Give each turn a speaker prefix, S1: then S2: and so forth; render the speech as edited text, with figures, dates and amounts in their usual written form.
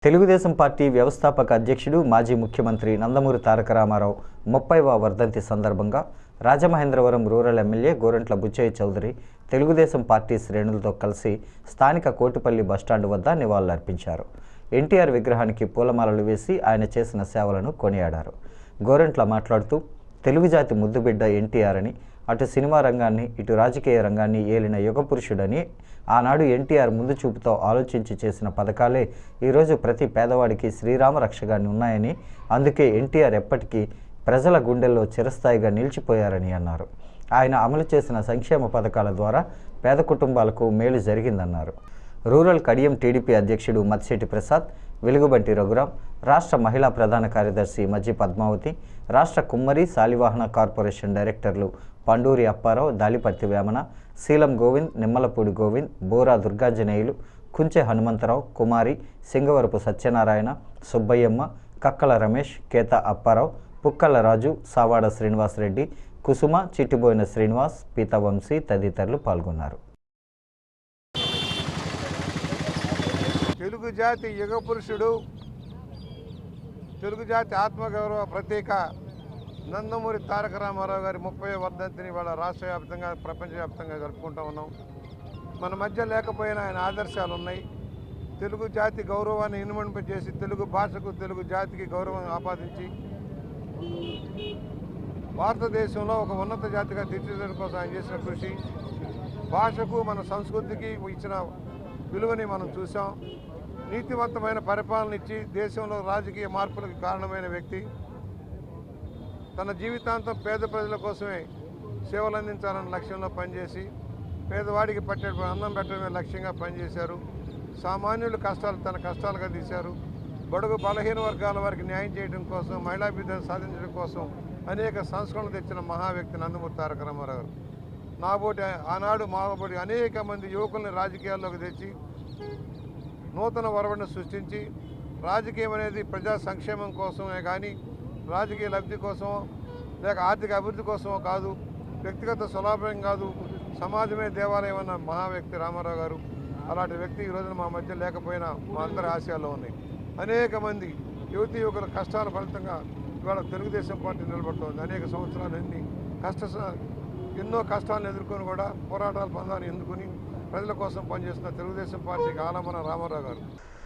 S1: Telugu Desam party వ్యవస్థాపక అధ్యక్షుడు మాజీ ముఖ్యమంత్రి నందమూరి తారక రామారావు 30వ వర్ధంతి సందర్భంగా Rajamahendravaram rural MLA Gorantla Butchaiah Chowdary Telugu Desam party శ్రేణులతో కలిసి స్థానిక కోటిపల్లి బస్టాండ్ వద్ద నివాళులర్పించారు. ఎన్టీఆర్ విగ్రహానికి పూలమాలలు వేసి ఆయన చేసిన సేవలను కొనియాడారు. గోరంట్ల మాట్లాడుతూ తెలుగు జాతి ముద్దుబిడ్డ ఎన్టీఆర్ అని, అటు సినిమా రంగాన్ని ఇటు రాజకీయ రంగాన్ని ఏలిన యుగపురుషుడని, ఆనాడు ఎన్టీఆర్ ముందు చూపుతో ఆలోచించి చేసిన పథకాలే ఈరోజు ప్రతి పేదవాడికి శ్రీరామ రక్షగా ఉన్నాయని, అందుకే ఎన్టీఆర్ ఎప్పటికీ ప్రజల గుండెల్లో చిరస్థాయిగా నిలిచిపోయారని అన్నారు. ఆయన అమలు చేసిన సంక్షేమ పథకాల ద్వారా పేద కుటుంబాలకు మేలు జరిగిందన్నారు. రూరల్ కడియం టీడీపీ అధ్యక్షుడు మత్స్యటి ప్రసాద్, వెలుగుబంటి రఘురాం, రాష్ట్ర మహిళా ప్రధాన కార్యదర్శి మజ్జి పద్మావతి, రాష్ట్ర కుమ్మరి శాలివాహన కార్పొరేషన్ డైరెక్టర్లు పండూరి అప్పారావు, దాలిపర్తి వేమన, శీలం గోవింద్, నిమ్మలపూడి గోవింద్, బోరా దుర్గాంజనేయులు, కుంచె హనుమంతరావు, కుమారి, సింగవరపు సత్యనారాయణ, సుబ్బయ్యమ్మ, కక్కల రమేష్, కేత అప్పారావు, పుక్కల రాజు, సావాడ శ్రీనివాసరెడ్డి, కుసుమ, చిట్టిబోయిన శ్రీనివాస్, పీతవంశీ తదితరులు పాల్గొన్నారు.
S2: తెలుగు జాతి యుగ పురుషుడు, తెలుగు జాతి ఆత్మగౌరవ ప్రతీక నందమూరి తారక రామారావు గారి 30వ వర్ధంతిని వాళ్ళ రాష్ట్ర వ్యాప్తంగా ప్రపంచవ్యాప్తంగా జరుపుకుంటూ ఉన్నాం. మన మధ్య లేకపోయినా ఆయన ఆదర్శాలు ఉన్నాయి. తెలుగు జాతి గౌరవాన్ని ఇనుమడింపజేసి తెలుగు భాషకు తెలుగు జాతికి గౌరవం ఆపాదించి భారతదేశంలో ఒక ఉన్నత జాతిగా తీర్చిదిద్దడం కోసం ఆయన చేసిన కృషి, భాషకు మన సంస్కృతికి ఇచ్చిన విలువని మనం చూసాం. నీతివంతమైన పరిపాలన ఇచ్చి దేశంలో రాజకీయ మార్పులకు కారణమైన వ్యక్తి. తన జీవితాంతం పేద ప్రజల కోసమే సేవలు అందించాలన్న లక్ష్యంలో పనిచేసి పేదవాడికి పట్టే అన్నం పెట్టడమే లక్ష్యంగా పనిచేశారు. సామాన్యుల కష్టాలు తన కష్టాలుగా తీశారు. బడుగు బలహీన వర్గాల వారికి న్యాయం చేయడం కోసం, మహిళాభివృద్ధిని సాధించడం కోసం అనేక సంస్కరణలు తెచ్చిన మహా వ్యక్తి నందమూరి తారక రామారావు గారు. ఆనాడు మాబోటి అనేక మంది యువకుల్ని రాజకీయాల్లోకి తెచ్చి నూతన వరవడిని సృష్టించి, రాజకీయం అనేది ప్రజా సంక్షేమం కోసమే కానీ రాజకీయ లబ్ధి కోసమో లేక ఆర్థిక అభివృద్ధి కోసమో కాదు, వ్యక్తిగత స్వలాభం కాదు, సమాజమే దేవాలయం అన్న మహా వ్యక్తి రామారావు గారు. అలాంటి వ్యక్తి ఈ రోజున మా మధ్య లేకపోయినా మా అందరి ఆశయాల్లో ఉన్నాయి. అనేక మంది యువతీ యువకుల కష్టాల ఫలితంగా ఇవాళ తెలుగుదేశం పార్టీ నిలబడుతోంది. అనేక సంవత్సరాలు ఎన్నో కష్టాలను ఎదుర్కొని కూడా పోరాటాల పందాన్ని ఎన్నుకొని ప్రజల కోసం పనిచేస్తున్న తెలుగుదేశం పార్టీకి ఆలంబన రామారావు గారు.